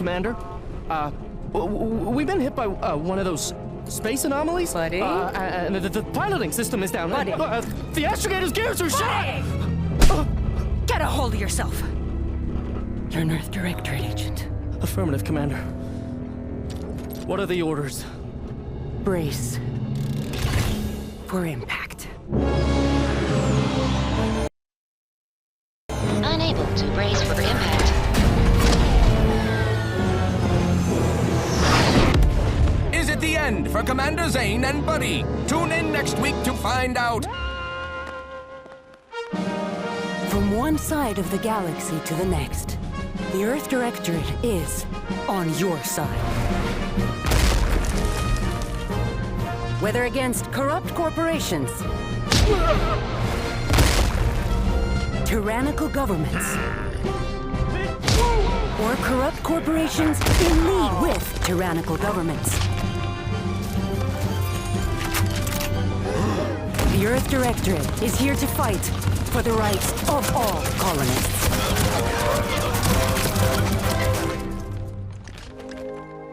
Commander. We've been hit by one of those space anomalies. Buddy? And the piloting system is down. Buddy? The astrogator's gears are shot! Get a hold of yourself. You're an Earth Directorate agent. Affirmative, Commander. What are the orders? Brace for impact. Unable to brace for impact. Is it the end for Commander Zane and Buddy? Tune in next week to find out. From one side of the galaxy to the next, the Earth Directorate is on your side. Whether against corrupt corporations, tyrannical governments, or corrupt corporations in league with tyrannical governments. The Earth Directorate is here to fight for the rights of all colonists.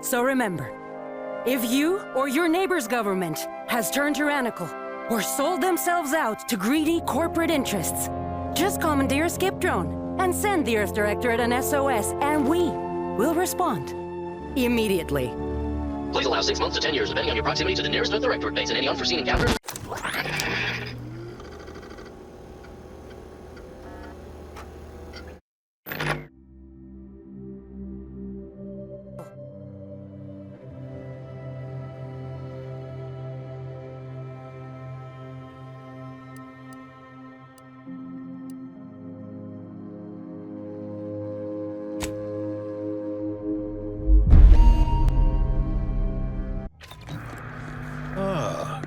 So remember, if you or your neighbor's government has turned tyrannical or sold themselves out to greedy corporate interests, just commandeer a skip drone and send the Earth Directorate an SOS, and we will respond immediately. Please allow 6 months to 10 years, depending on your proximity to the nearest Earth Directorate base and any unforeseen encounters.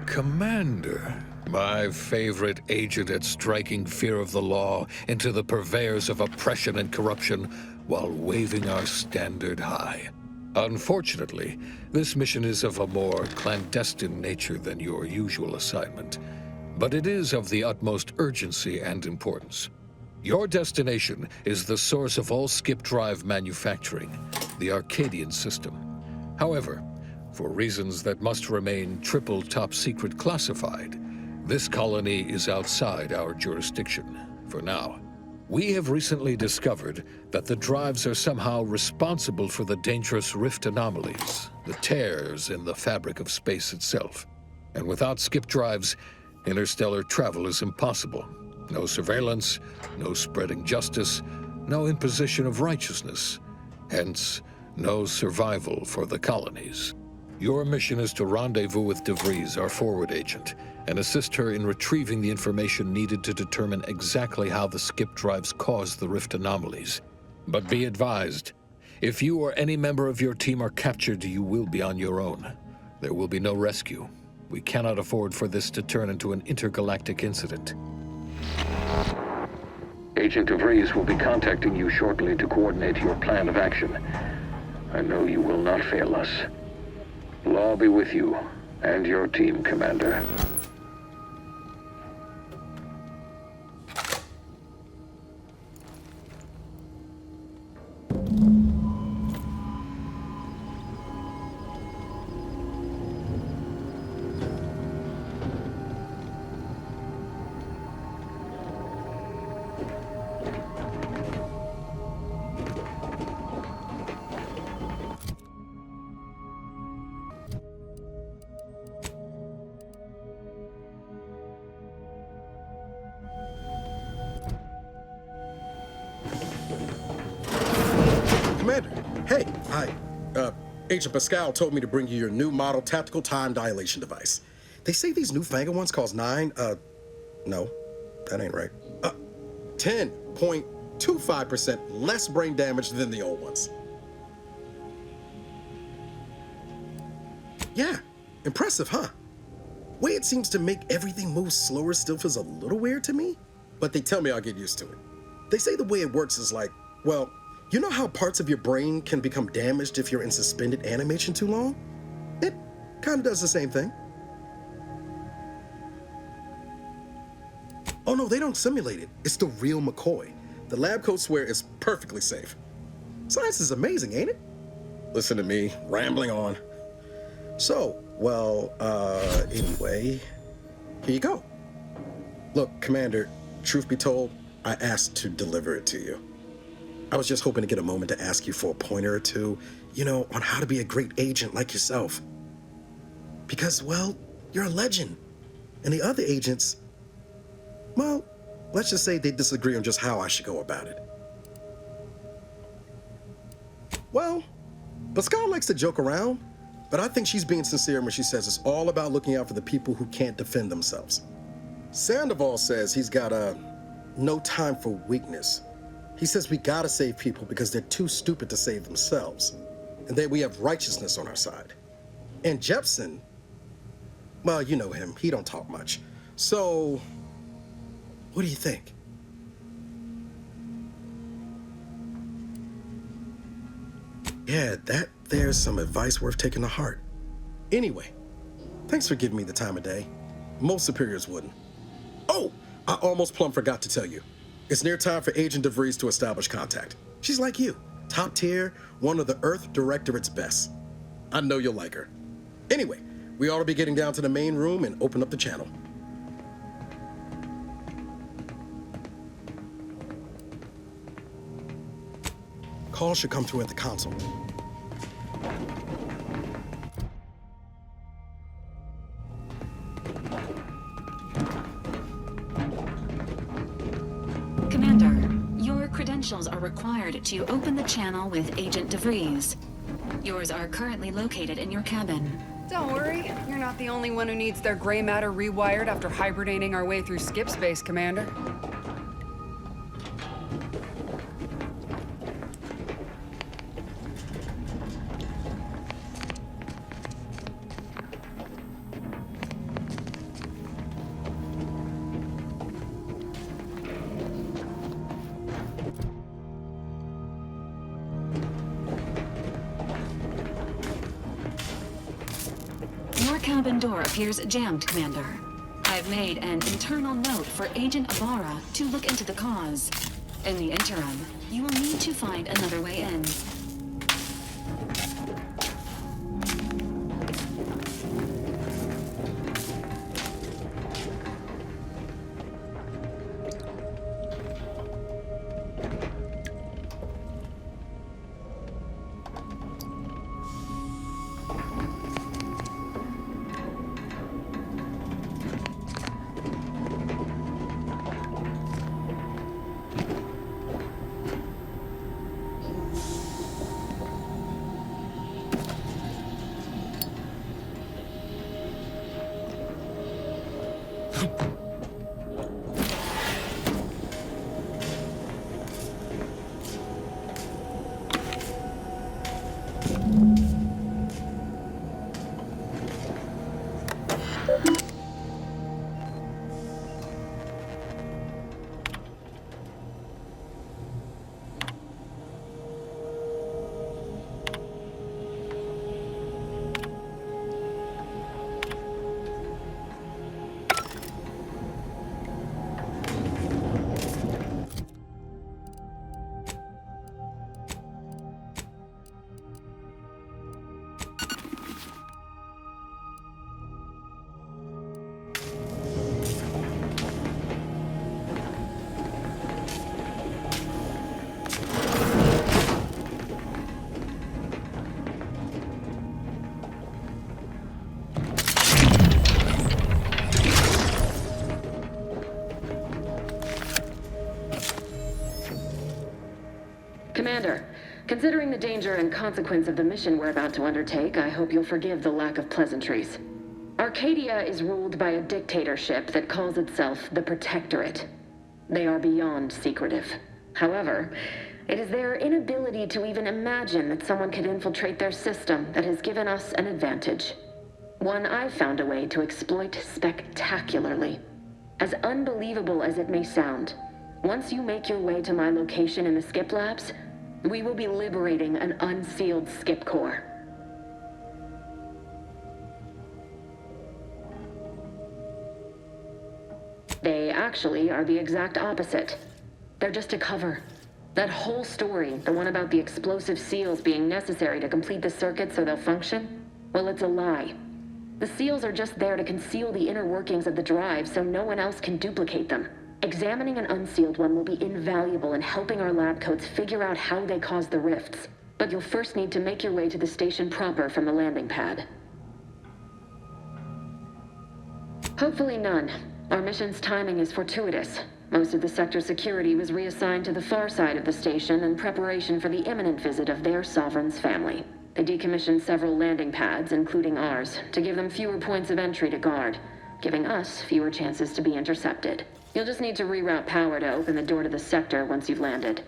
Commander, my favorite agent at striking fear of the law into the purveyors of oppression and corruption while waving our standard high. Unfortunately, this mission is of a more clandestine nature than your usual assignment, but it is of the utmost urgency and importance. Your destination is the source of all skip drive manufacturing, the Arcadian system. However, for reasons that must remain triple top secret classified, this colony is outside our jurisdiction for now. We have recently discovered that the drives are somehow responsible for the dangerous rift anomalies, the tears in the fabric of space itself. And without skip drives, interstellar travel is impossible. No surveillance, no spreading justice, no imposition of righteousness. Hence, no survival for the colonies. Your mission is to rendezvous with DeVries, our forward agent, and assist her in retrieving the information needed to determine exactly how the skip drives cause the rift anomalies. But be advised, if you or any member of your team are captured, you will be on your own. There will be no rescue. We cannot afford for this to turn into an intergalactic incident. Agent DeVries will be contacting you shortly to coordinate your plan of action. I know you will not fail us. Law be with you and your team, Commander. Hey, hi. Agent Pascal told me to bring you your new model tactical time dilation device. They say these newfangled ones cause no, that ain't right. 10.25% less brain damage than the old ones. Yeah, impressive, huh? Way it seems to make everything move slower still feels a little weird to me, but they tell me I'll get used to it. They say the way it works is like, well, you know how parts of your brain can become damaged if you're in suspended animation too long? It kind of does the same thing. Oh no, they don't simulate it. It's the real McCoy. The lab coats swear it's perfectly safe. Science is amazing, ain't it? listen to me, rambling on. So, well, anyway, here you go. Look, Commander, truth be told, I asked to deliver it to you. I was just hoping to get a moment to ask you for a pointer or two, on how to be a great agent like yourself. Because, well, you're a legend. And the other agents, well, let's just say they disagree on just how I should go about it. Well, Pascal likes to joke around, but I think she's being sincere when she says it's all about looking out for the people who can't defend themselves. Sandoval says he's got no time for weakness. He says we gotta save people because they're too stupid to save themselves, and that we have righteousness on our side. And Jepson, well, you know him, he don't talk much. So, what do you think? Yeah, there's some advice worth taking to heart. Anyway, thanks for giving me the time of day. Most superiors wouldn't. Oh, I almost plumb forgot to tell you. It's near time for Agent DeVries to establish contact. She's like you, top tier, one of the Earth Directorate's best. I know you'll like her. Anyway, we ought to be getting down to the main room and open up the channel. Call should come through at the console. Commander, your credentials are required to open the channel with Agent DeVries. Yours are currently located in your cabin. Don't worry, you're not the only one who needs their gray matter rewired after hibernating our way through skip space, Commander. Your cabin door appears jammed, Commander. I've made an internal note for Agent Ibarra to look into the cause. In the interim, you will need to find another way in. Commander, considering the danger and consequence of the mission we're about to undertake, I hope you'll forgive the lack of pleasantries. Arcadia is ruled by a dictatorship that calls itself the Protectorate. They are beyond secretive. However, it is their inability to even imagine that someone could infiltrate their system that has given us an advantage. One I've found a way to exploit spectacularly. As unbelievable as it may sound, once you make your way to my location in the skip labs, we will be liberating an unsealed skip core. They actually are the exact opposite. They're just a cover. That whole story, the one about the explosive seals being necessary to complete the circuit so they'll function, well, it's a lie. The seals are just there to conceal the inner workings of the drive so no one else can duplicate them. Examining an unsealed one will be invaluable in helping our lab coats figure out how they cause the rifts. But you'll first need to make your way to the station proper from the landing pad. Hopefully none. Our mission's timing is fortuitous. Most of the sector's security was reassigned to the far side of the station in preparation for the imminent visit of their sovereign's family. They decommissioned several landing pads, including ours, to give them fewer points of entry to guard, giving us fewer chances to be intercepted. You'll just need to reroute power to open the door to the sector once you've landed.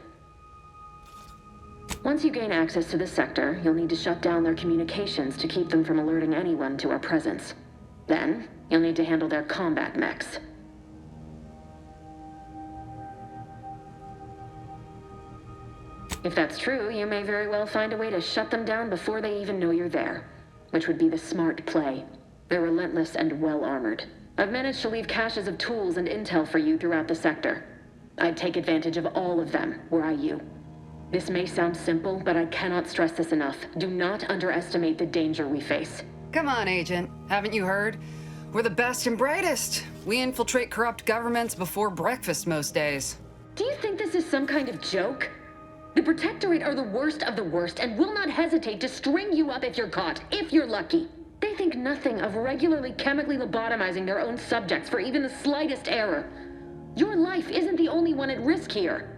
Once you gain access to the sector, you'll need to shut down their communications to keep them from alerting anyone to our presence. Then, you'll need to handle their combat mechs. If that's true, you may very well find a way to shut them down before they even know you're there, which would be the smart play. They're relentless and well-armored. I've managed to leave caches of tools and intel for you throughout the sector. I'd take advantage of all of them, were I you. This may sound simple, but I cannot stress this enough. Do not underestimate the danger we face. Come on, Agent. Haven't you heard? We're the best and brightest. We infiltrate corrupt governments before breakfast most days. Do you think this is some kind of joke? The Protectorate are the worst of the worst and will not hesitate to string you up if you're caught, if you're lucky. They think nothing of regularly chemically lobotomizing their own subjects for even the slightest error. Your life isn't the only one at risk here.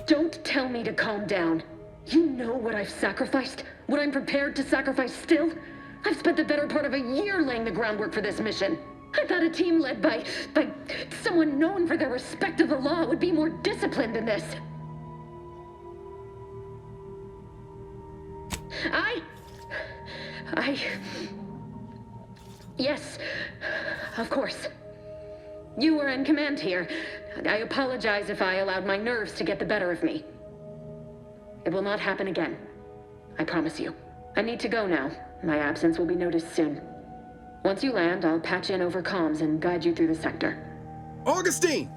Don't tell me to calm down. You know what I've sacrificed, what I'm prepared to sacrifice still. I've spent the better part of a year laying the groundwork for this mission. I thought a team led by someone known for their respect of the law would be more disciplined than this. Yes, of course. You were in command here. I apologize if I allowed my nerves to get the better of me. It will not happen again. I promise you. I need to go now. My absence will be noticed soon. Once you land, I'll patch in over comms and guide you through the sector. Augustine!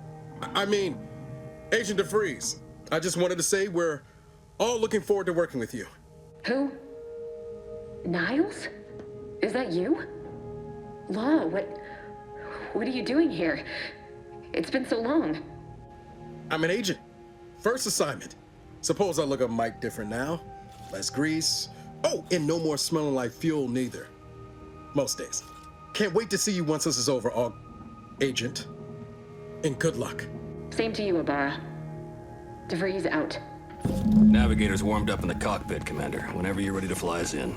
Agent DeFreeze. I just wanted to say we're all looking forward to working with you. Who? Niles? Is that you? Law, what are you doing here? It's been so long. I'm an agent. First assignment. Suppose I look a mite different now. Less grease. Oh, and no more smelling like fuel neither. Most days. Can't wait to see you once this is over, Agent. And good luck. Same to you, Ibarra. DeVries out. Navigator's warmed up in the cockpit, Commander. Whenever you're ready to fly us in.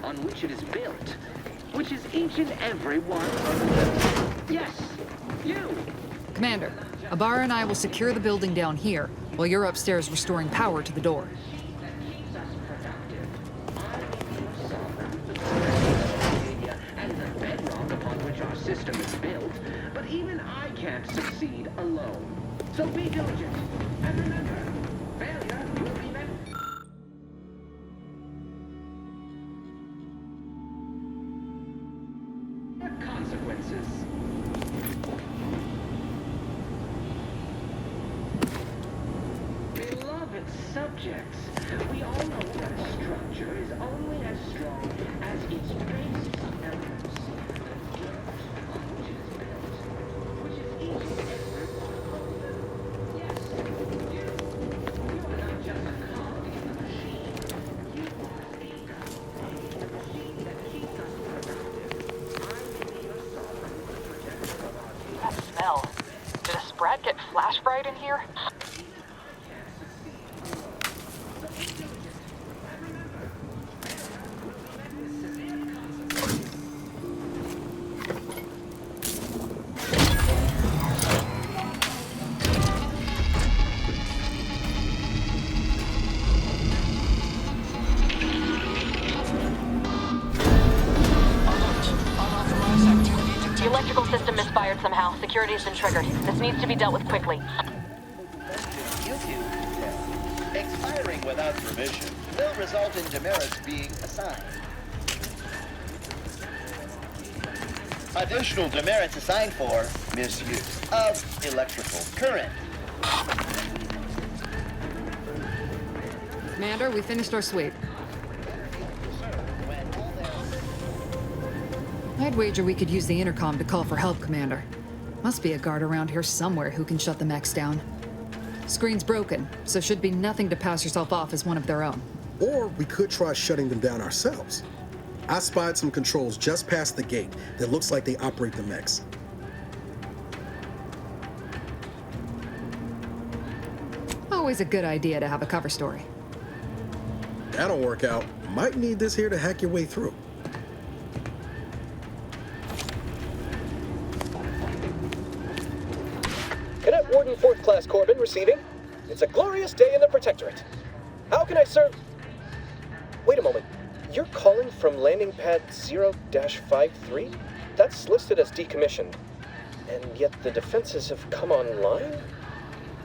On which it is built, which is each and every one of them. Yes, you! Commander, Ibarra and I will secure the building down here, while you're upstairs restoring power to the door. And the bedrock upon which our system is built, but even I can't succeed alone. So be diligent, and remember, failure will be met. consequences. Beloved subjects, we all know that a structure is only as strong as its base elements. The dirt on which it is built, which is each and every one of them. Yes, you are not just a cog in the machine. You are a cog in the machine that keeps us productive. I may be your sovereign, protector of our people. That smell. Did a sprat get flash fried in here? The electrical system misfired somehow. Security has been triggered. This needs to be dealt with quickly. Expiring without permission will result in demerits being assigned. Additional demerits assigned for misuse of electrical current. Commander, we finished our sweep. I'd wager we could use the intercom to call for help, Commander. Must be a guard around here somewhere who can shut the mechs down. Screen's broken, so should be nothing to pass yourself off as one of their own. Or we could try shutting them down ourselves. I spied some controls just past the gate that looks like they operate the mechs. Always a good idea to have a cover story. That'll work out. Might need this here to hack your way through. Cadet Warden 4th Class Corbin receiving. It's a glorious day in the Protectorate. How can I serve? Wait a moment. You're calling from landing pad 0-53? That's listed as decommissioned. And yet the defenses have come online?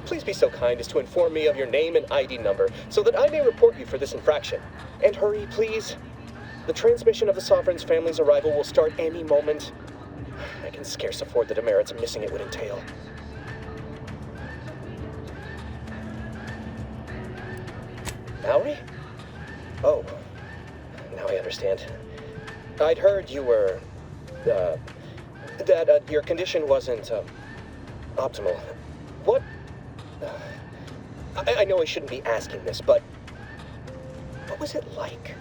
Please be so kind as to inform me of your name and ID number so that I may report you for this infraction. And hurry, please. The transmission of the Sovereign's family's arrival will start any moment. I can scarce afford the demerits missing it would entail. Mallory? Oh, now I understand. I'd heard you were, that your condition wasn't, optimal. What? I know I shouldn't be asking this, but what was it like?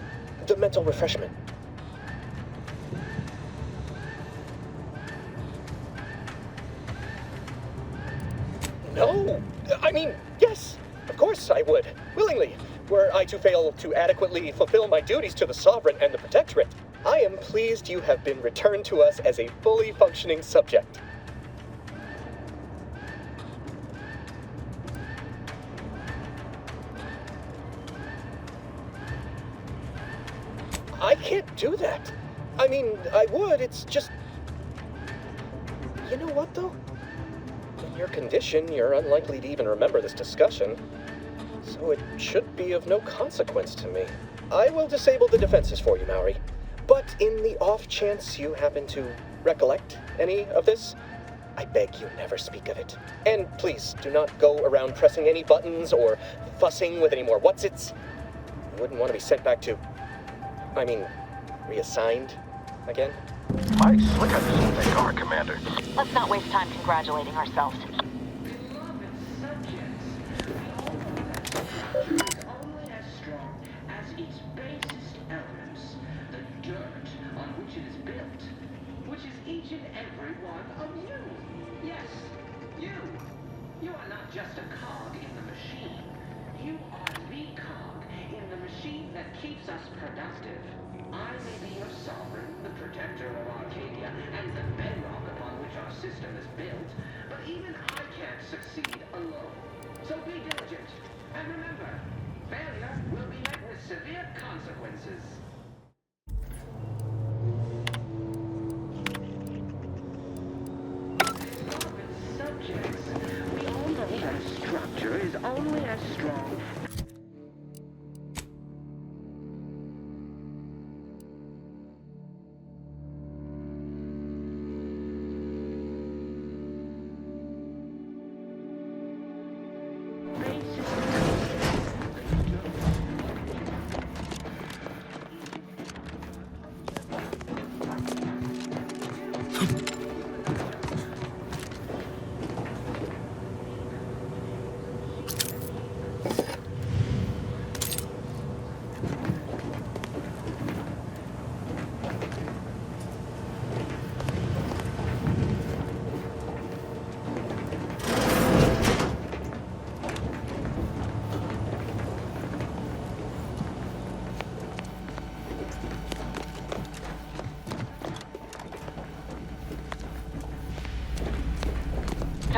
The mental refreshment? No! I mean, yes! Of course I would. Willingly. Were I to fail to adequately fulfill my duties to the Sovereign and the Protectorate, I am pleased you have been returned to us as a fully functioning subject. I can't do that. I mean, I would, it's just... You know what, though? In your condition, you're unlikely to even remember this discussion. So it should be of no consequence to me. I will disable the defenses for you, Maori. But in the off chance you happen to recollect any of this, I beg you never speak of it. And please, do not go around pressing any buttons or fussing with any more whatsits. You wouldn't want to be sent back to... reassigned again? Mighty slick on this they are, Commander. Let's not waste time congratulating ourselves. Only as strong as its basest elements, the dirt on which it is built, which is each and every one of you. Yes, you. You are not just a cog in the machine. You are the cog in the machine that keeps us productive. I may be your sovereign, the protector of Arcadia, and the bedrock upon which our system is built, but even I can't succeed alone. So be diligent. And remember, failure will be met with severe consequences. Beloved subjects, we all know that a structure is only as strong.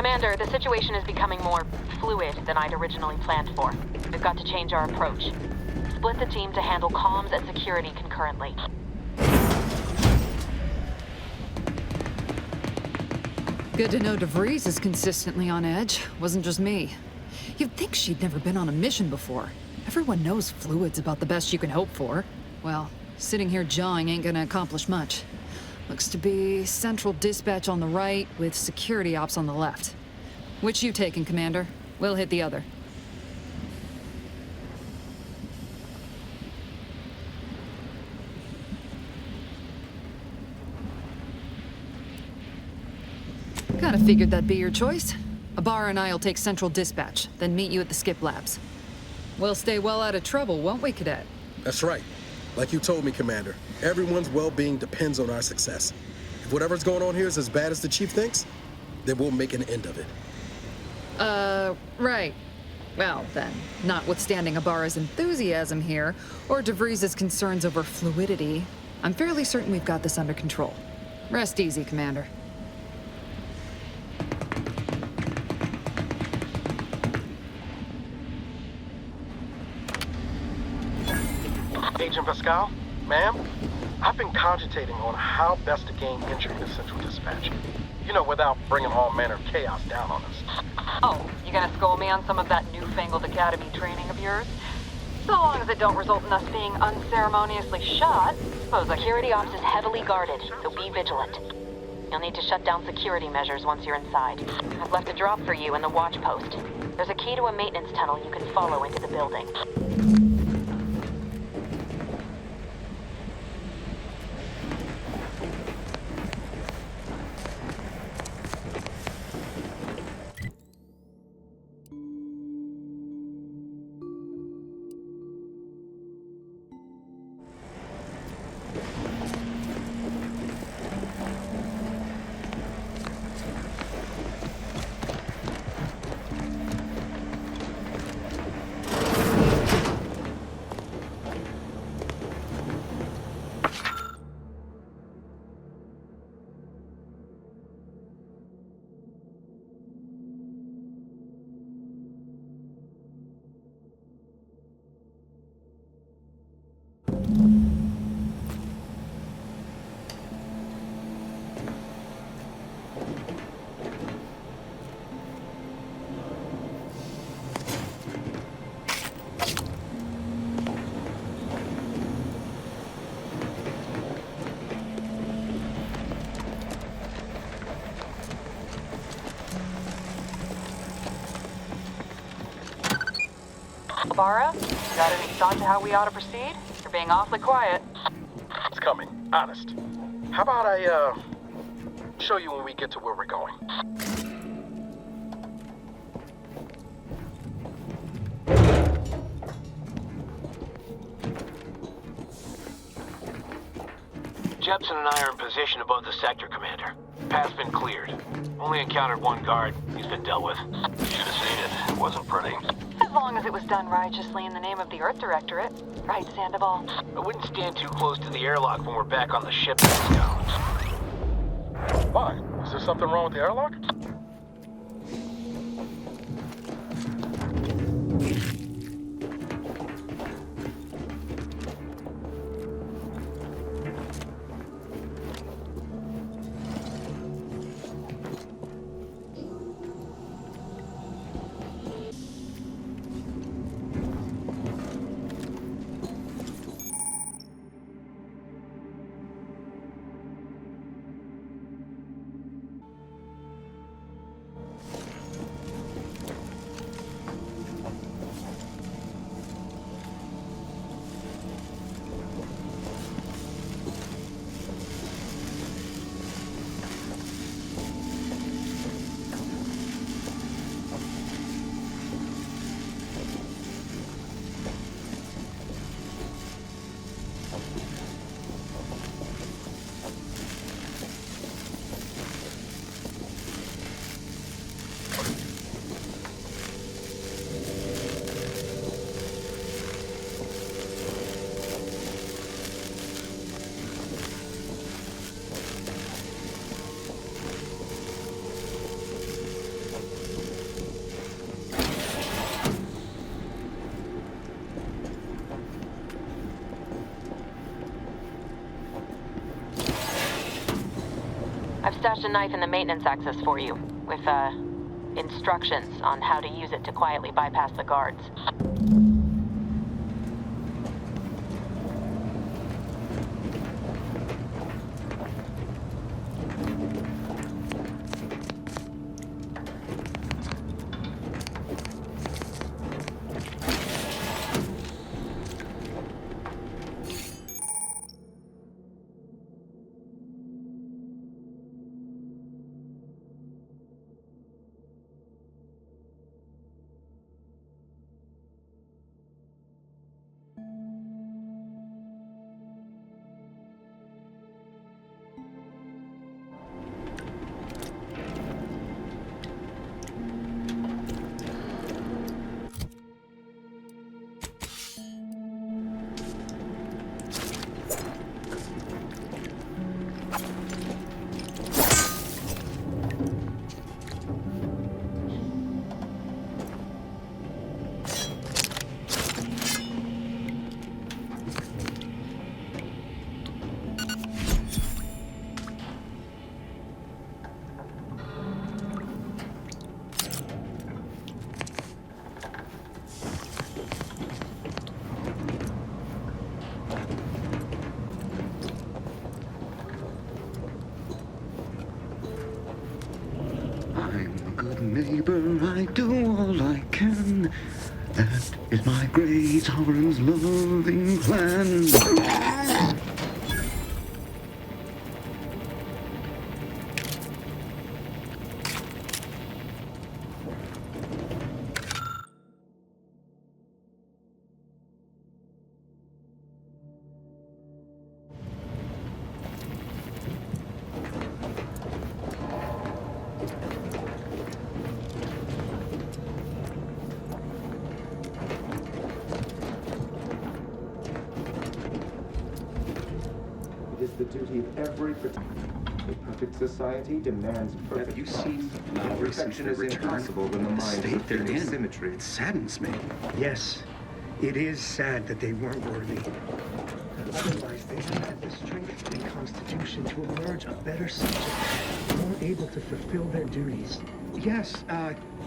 Commander, the situation is becoming more fluid than I'd originally planned for. We've got to change our approach. Split the team to handle comms and security concurrently. Good to know DeVries is consistently on edge. Wasn't just me. You'd think she'd never been on a mission before. Everyone knows fluid's about the best you can hope for. Well, sitting here jawing ain't gonna accomplish much. Looks to be central dispatch on the right with security ops on the left. Which you taking, Commander? We'll hit the other. Kinda figured that'd be your choice. Ibarra and I'll take central dispatch, then meet you at the skip labs. We'll stay well out of trouble, won't we, Cadet? That's right. Like you told me, Commander, everyone's well-being depends on our success. If whatever's going on here is as bad as the Chief thinks, then we'll make an end of it. Right. Well, then, notwithstanding Ibarra's enthusiasm here, or DeVries' concerns over fluidity, I'm fairly certain we've got this under control. Rest easy, Commander. Agent Pascal, ma'am, I've been cogitating on how best to gain entry to Central Dispatch. You know, without bringing all manner of chaos down on us. Oh, you gonna school me on some of that newfangled academy training of yours? So long as it don't result in us being unceremoniously shot, suppose security ops is heavily guarded, so be vigilant. You'll need to shut down security measures once you're inside. I've left a drop for you in the watch post. There's a key to a maintenance tunnel you can follow into the building. Ibarra, got any thought to how we ought to proceed? You're being awfully quiet. It's coming, honest. How about I, show you when we get to where we're going? Jepson and I are in position above the sector, Commander. Path's been cleared. Only encountered one guard. He's been dealt with. You should have seen it. It wasn't pretty. As long as it was done righteously in the name of the Earth Directorate. Right, Sandoval? I wouldn't stand too close to the airlock when we're back on the ship, Pascal. Why? Is there something wrong with the airlock? I've stashed a knife in the maintenance access for you, with, instructions on how to use it to quietly bypass the guards. I do all I can. That is my great Sovereign's loving plan. It is the duty of every a perfect society demands perfect. Have you seen perfection is impossible when the mind is in symmetry? It saddens me. Yes, it is sad that they weren't worthy. Otherwise, they would have the strength and constitution to emerge a better subject, more able to fulfill their duties. Yes,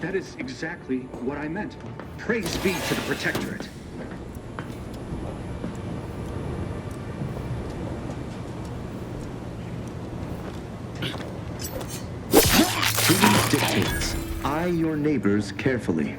that is exactly what I meant. Praise be to the Protectorate. Prudence dictates, eye your neighbors carefully.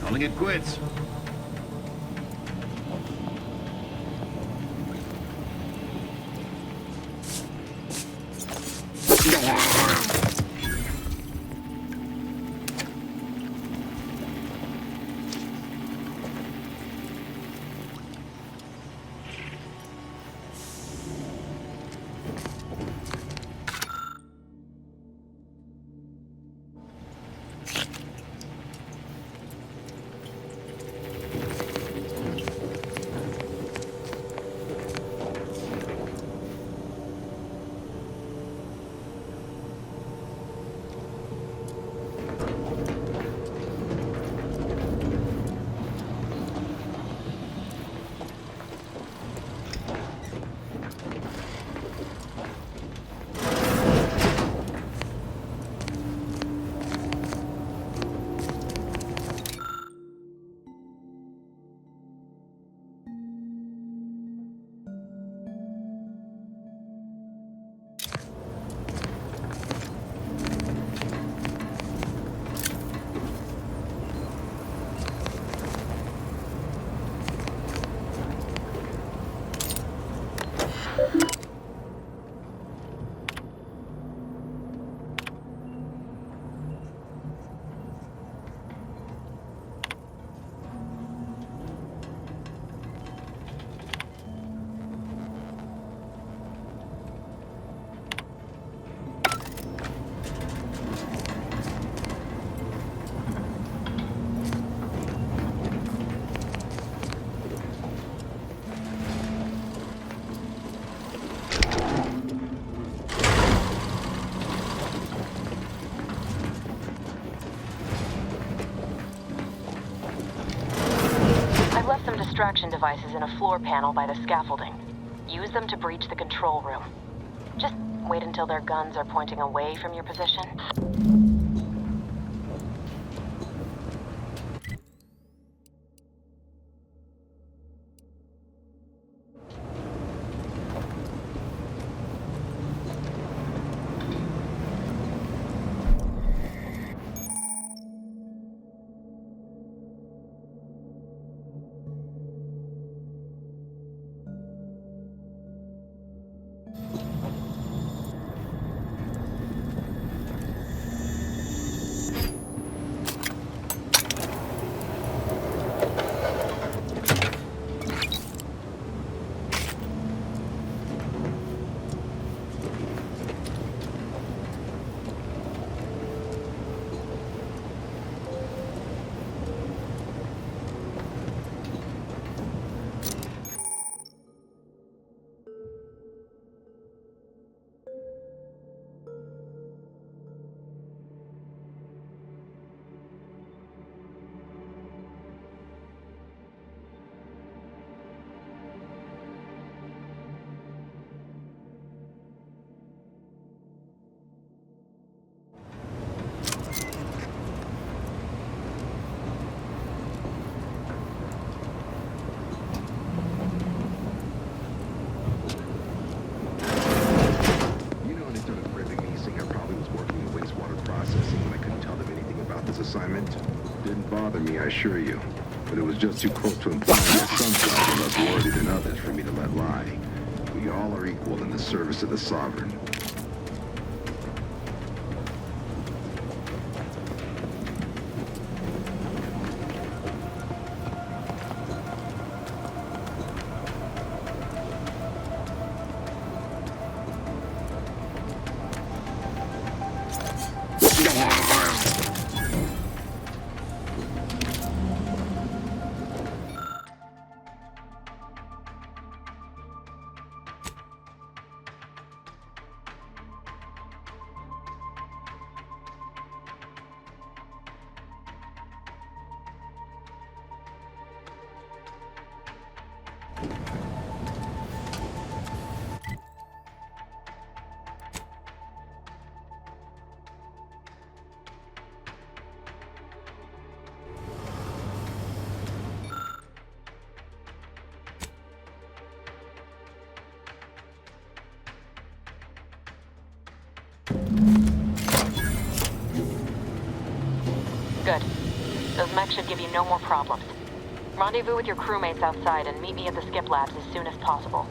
Calling it quits. extraction devices in a floor panel by the scaffolding. Use them to breach the control room. Just wait until their guns are pointing away from your position. I assure you, but it was just too close to implying that some jobs are less worthy than others for me to let lie. We all are equal in the service of the Sovereign. Good. Those mechs should give you no more problems. Rendezvous with your crewmates outside and meet me at the skip labs as soon as possible.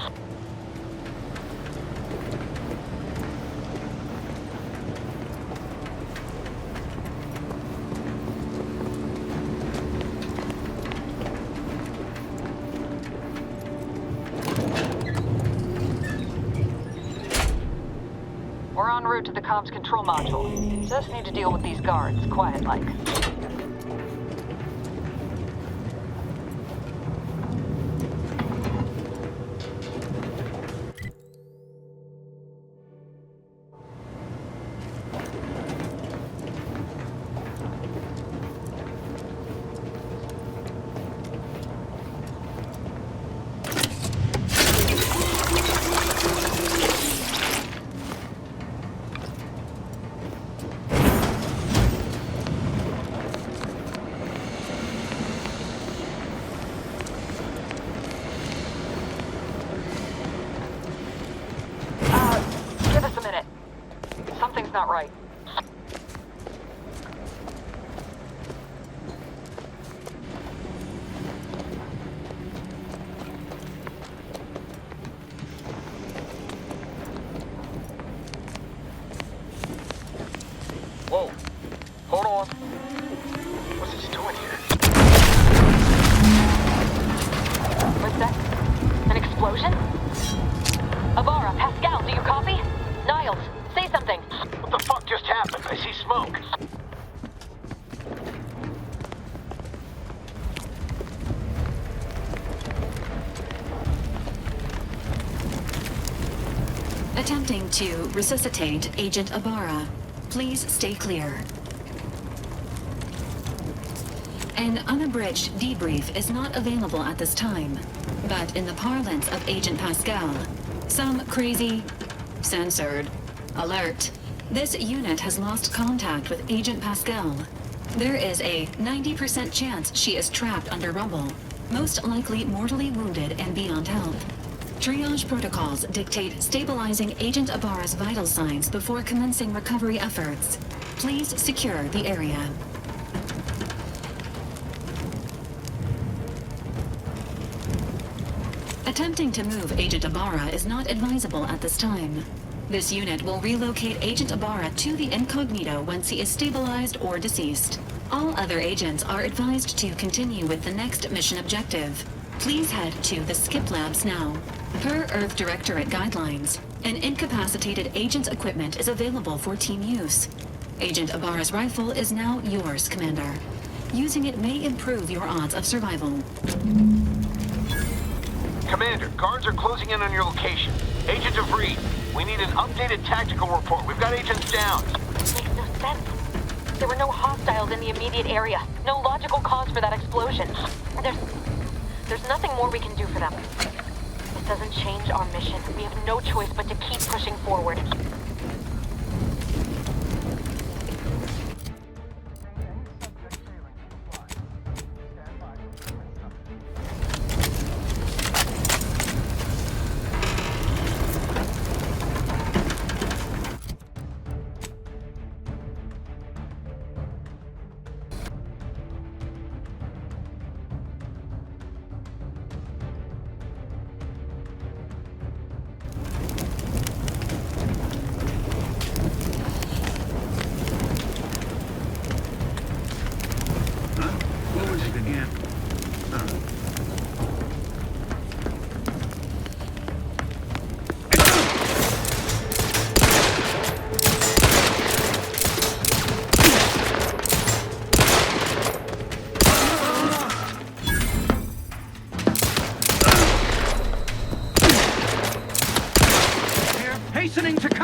We're en route to the comms control module. Just need to deal with these guards, quiet-like. Not right. Whoa. Hold on. What's he doing here? What's that? An explosion? Avara, Pascal, do you copy? Niles, say something. What the fuck just happened? I see smoke. Attempting to resuscitate Agent Ibarra. Please stay clear. An unabridged debrief is not available at this time, but in the parlance of Agent Pascal, some crazy, censored, alert. This unit has lost contact with Agent Pascal. There is a 90% chance she is trapped under rubble, most likely mortally wounded and beyond help. Triage protocols dictate stabilizing Agent Ibarra's vital signs before commencing recovery efforts. Please secure the area. Attempting to move Agent Ibarra is not advisable at this time. This unit will relocate Agent Ibarra to the incognito once he is stabilized or deceased. All other agents are advised to continue with the next mission objective. Please head to the skip labs now. Per Earth Directorate guidelines, an incapacitated agent's equipment is available for team use. Agent Ibarra's rifle is now yours, Commander. Using it may improve your odds of survival. Commander, guards are closing in on your location. Agent DeVries, we need an updated tactical report. We've got agents down. Makes no sense. There were no hostiles in the immediate area. No logical cause for that explosion. There's nothing more we can do for them. This doesn't change our mission. We have no choice but to keep pushing forward. Hastening to come.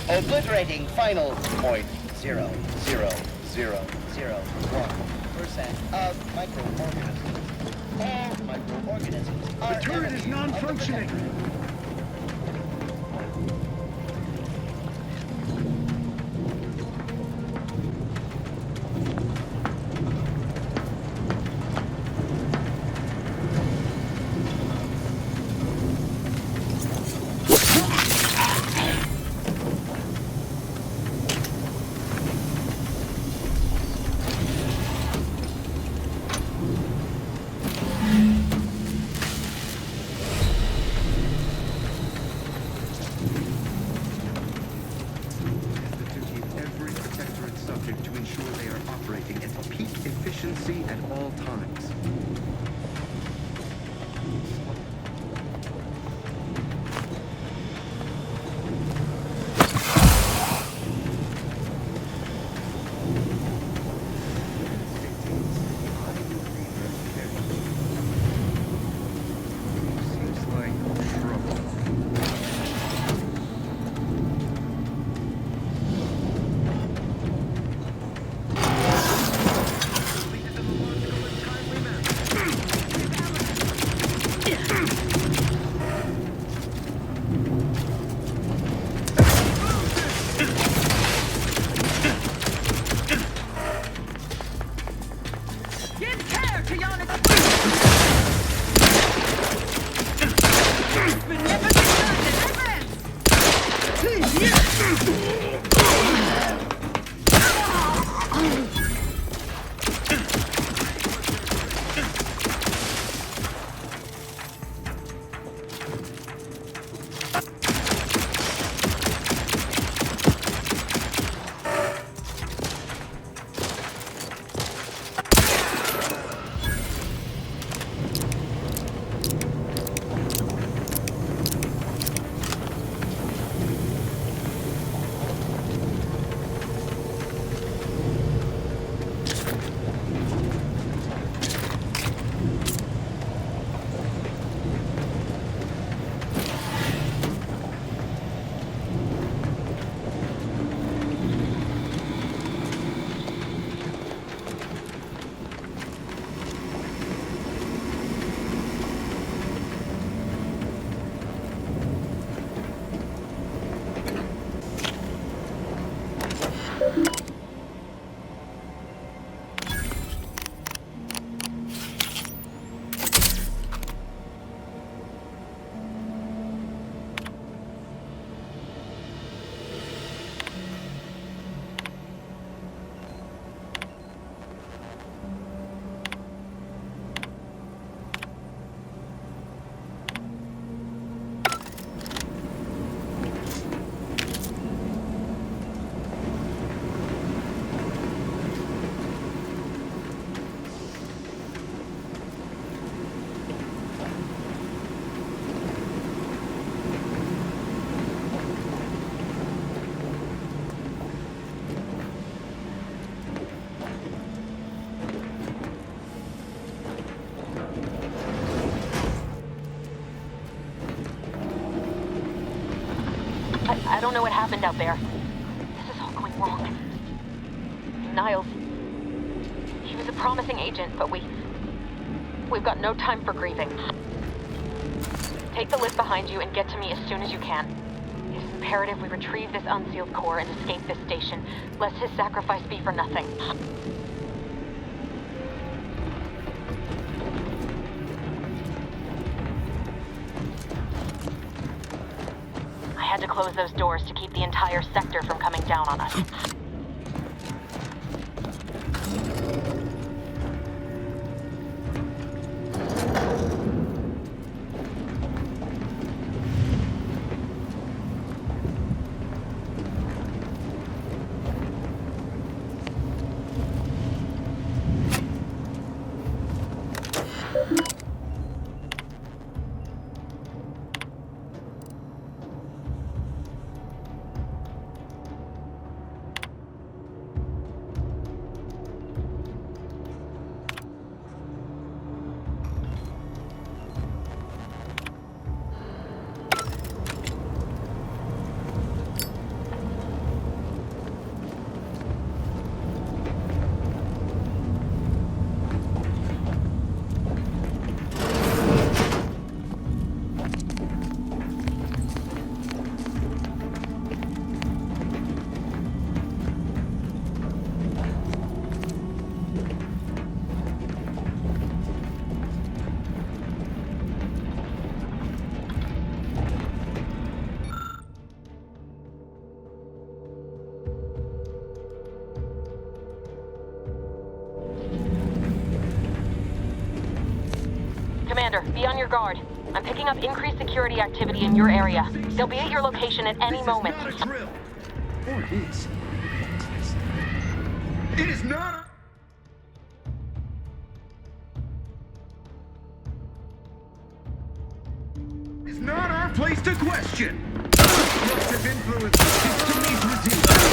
Obliterating final 0.00001% of microorganisms. All microorganisms are... The turret is non-functioning. to ensure they are operating at peak efficiency at all times. I don't know what happened out there. This is all going wrong. Niles. He was a promising agent, but we've got no time for grieving. Take the lift behind you and get to me as soon as you can. It is imperative we retrieve this unsealed core and escape this station, lest his sacrifice be for nothing. I had to close those doors to keep the entire sector from coming down on us. Commander, be on your guard. I'm picking up increased security activity in your area. They'll be at your location at any moment. This is not a drill. Or it is. It is not. It's not our place to question. Destructive influence is to meet resistance.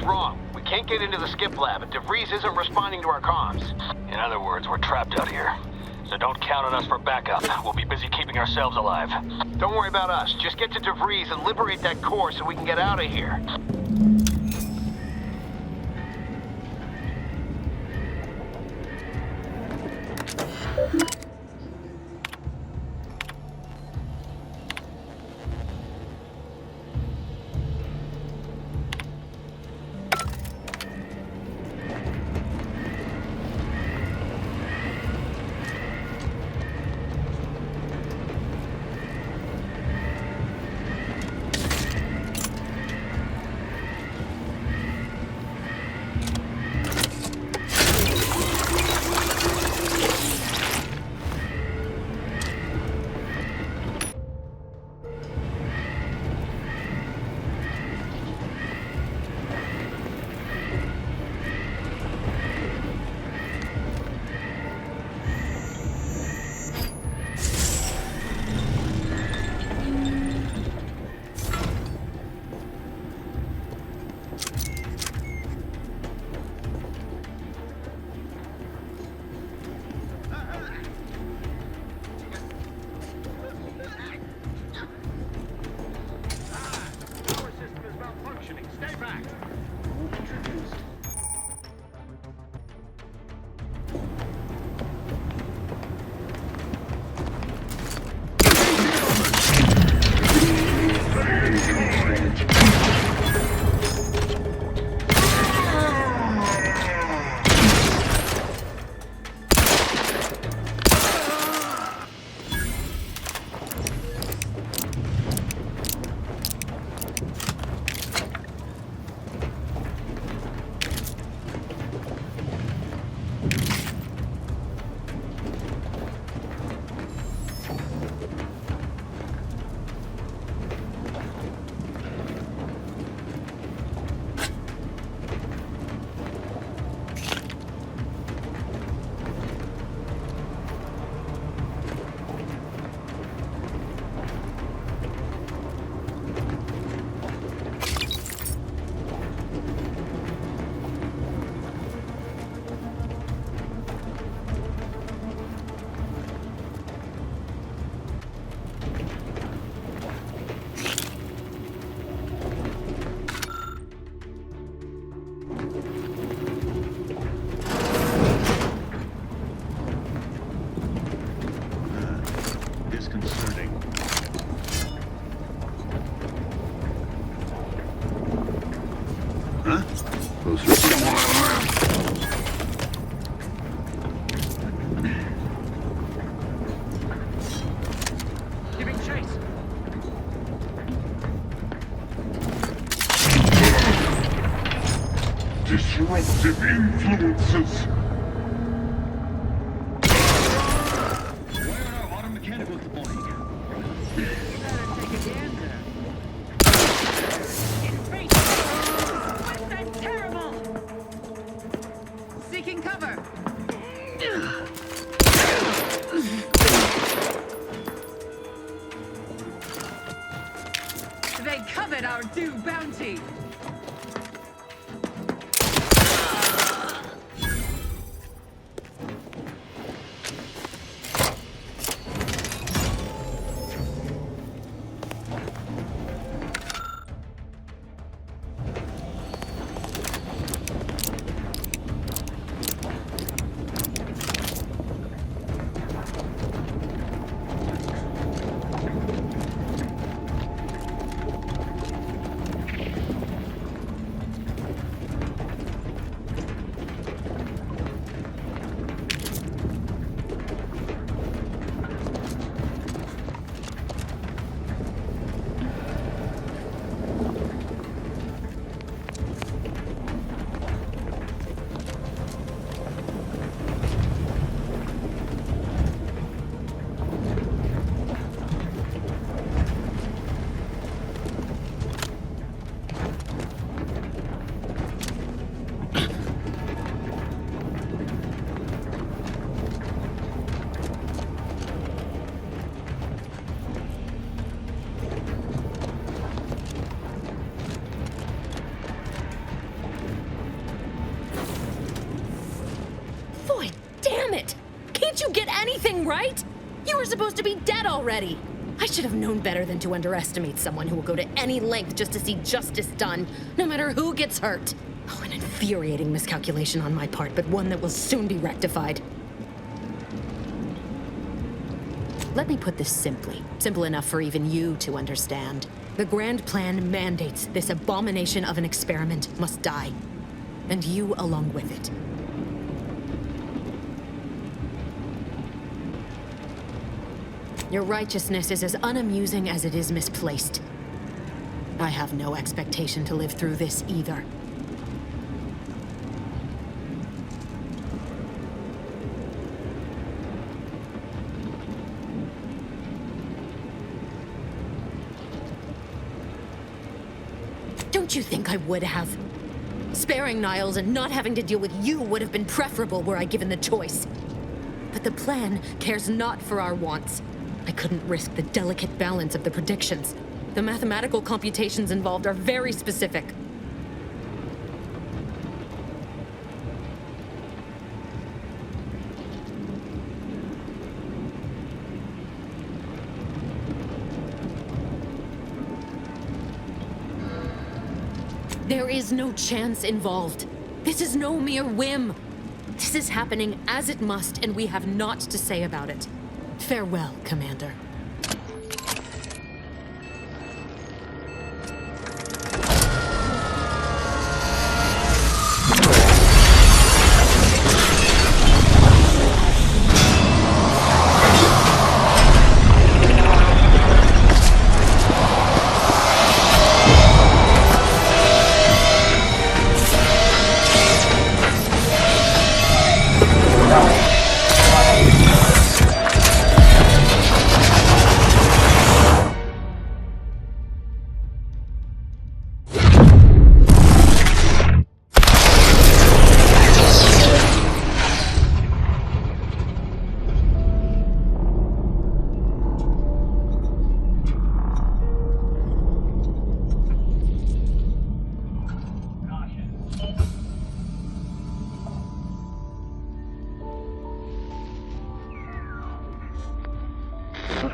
What's wrong? We can't get into the skip lab, and DeVries isn't responding to our comms. In other words, we're trapped out here. So don't count on us for backup. We'll be busy keeping ourselves alive. Don't worry about us. Just get to DeVries and liberate that core so we can get out of here. Disruptive influences. Where are auto mechanical deploying? That's terrible! Seeking cover! They covered our due bounty! anything right? You were supposed to be dead already. I should have known better than to underestimate someone who will go to any length just to see justice done, no matter who gets hurt. Oh, an infuriating miscalculation on my part, but one that will soon be rectified. Let me put this simply. Simple enough for even you to understand. The grand plan mandates this abomination of an experiment must die. And you along with it. Your righteousness is as unamusing as it is misplaced. I have no expectation to live through this either. Don't you think I would have? Sparing Niles and not having to deal with you would have been preferable were I given the choice. But the plan cares not for our wants. I couldn't risk the delicate balance of the predictions. The mathematical computations involved are very specific. There is no chance involved. This is no mere whim. This is happening as it must, and we have naught to say about it. Farewell, Commander.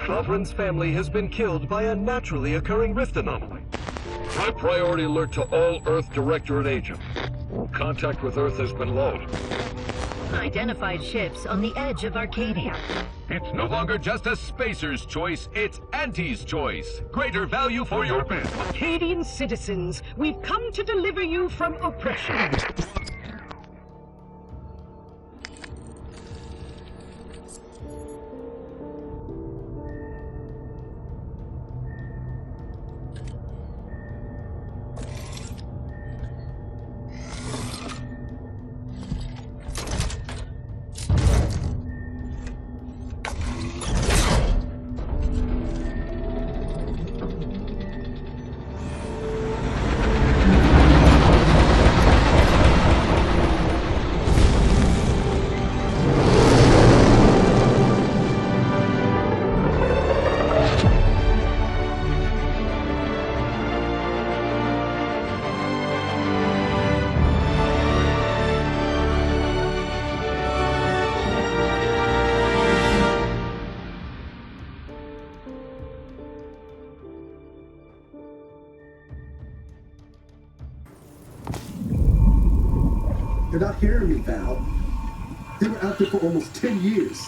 Lovren's family has been killed by a naturally occurring rift anomaly. High priority alert to all Earth Directorate agents. Contact with Earth has been low. Identified ships on the edge of Arcadia. It's no longer just a spacer's choice, it's Auntie's choice. Greater value for your bid. Arcadian citizens, we've come to deliver you from oppression. You're not hearing me, Val. They were out there for almost 10 years.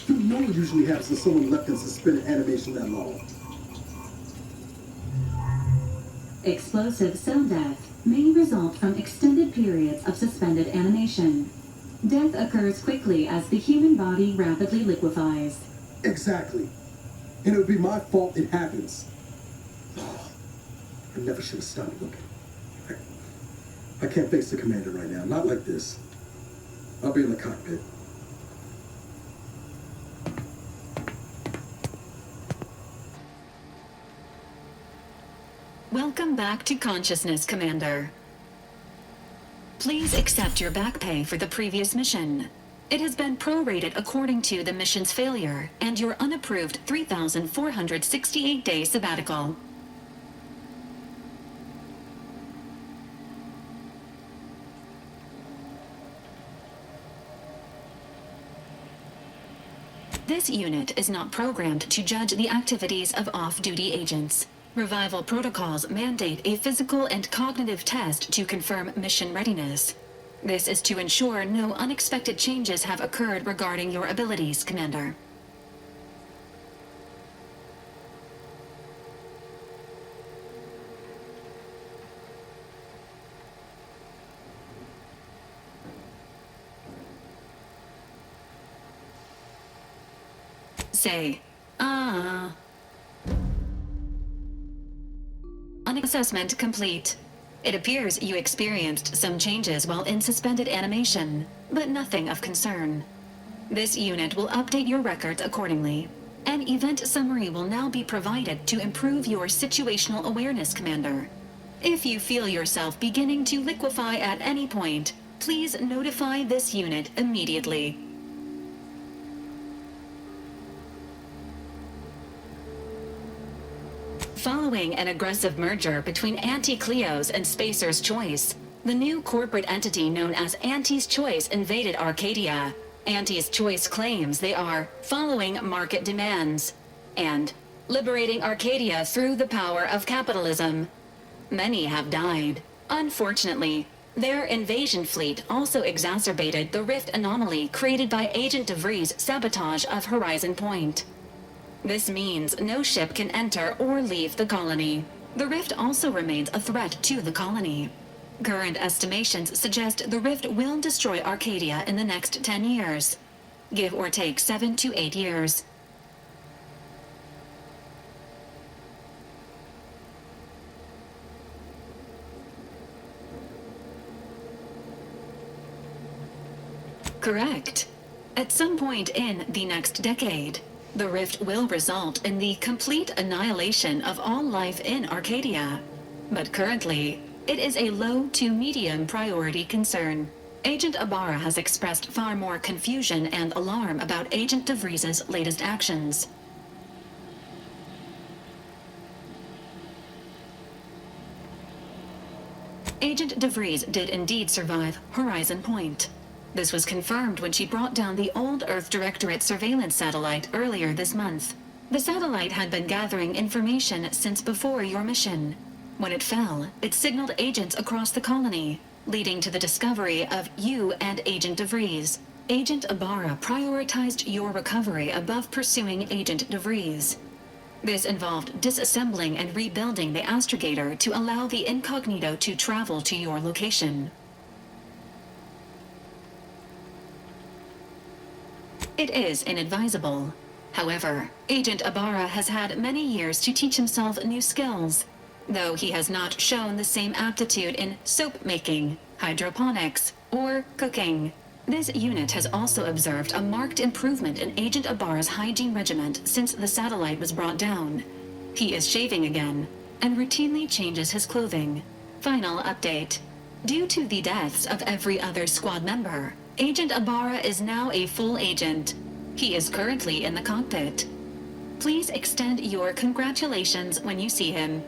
You know what usually happens when someone left in suspended animation that long. Explosive cell death may result from extended periods of suspended animation. Death occurs quickly as the human body rapidly liquefies. Exactly. And it would be my fault it happens. Oh, I never should have stopped looking. I can't face the commander right now. Not like this. I'll be in the cockpit. Welcome back to consciousness, Commander. Please accept your back pay for the previous mission. It has been prorated according to the mission's failure and your unapproved 3,468-day sabbatical. This unit is not programmed to judge the activities of off-duty agents. Revival protocols mandate a physical and cognitive test to confirm mission readiness. This is to ensure no unexpected changes have occurred regarding your abilities, Commander. Say, Assessment complete. It appears you experienced some changes while in suspended animation, but nothing of concern. This unit will update your records accordingly. An event summary will now be provided to improve your situational awareness, Commander. If you feel yourself beginning to liquefy at any point, please notify this unit immediately. Following an aggressive merger between Anti-Cleo's and Spacer's Choice, the new corporate entity known as Anti's Choice invaded Arcadia. Anti's Choice claims they are following market demands and liberating Arcadia through the power of capitalism. Many have died. Unfortunately, their invasion fleet also exacerbated the rift anomaly created by Agent DeVries' sabotage of Horizon Point. This means no ship can enter or leave the colony. The rift also remains a threat to the colony. Current estimations suggest the rift will destroy Arcadia in the next 10 years. Give or take 7 to 8 years. Correct. At some point in the next decade, the rift will result in the complete annihilation of all life in Arcadia. But currently, it is a low to medium priority concern. Agent Ibarra has expressed far more confusion and alarm about Agent DeVries' latest actions. Agent DeVries did indeed survive Horizon Point. This was confirmed when she brought down the old Earth Directorate surveillance satellite earlier this month. The satellite had been gathering information since before your mission. When it fell, it signaled agents across the colony, leading to the discovery of you and Agent DeVries. Agent Ibarra prioritized your recovery above pursuing Agent DeVries. This involved disassembling and rebuilding the astrogator to allow the incognito to travel to your location. It is inadvisable. However, Agent Ibarra has had many years to teach himself new skills, though he has not shown the same aptitude in soap making, hydroponics, or cooking. This unit has also observed a marked improvement in Agent Ibarra's hygiene regimen since the satellite was brought down. He is shaving again, and routinely changes his clothing. Final update. Due to the deaths of every other squad member, Agent Ibarra is now a full agent. He is currently in the cockpit. Please extend your congratulations when you see him.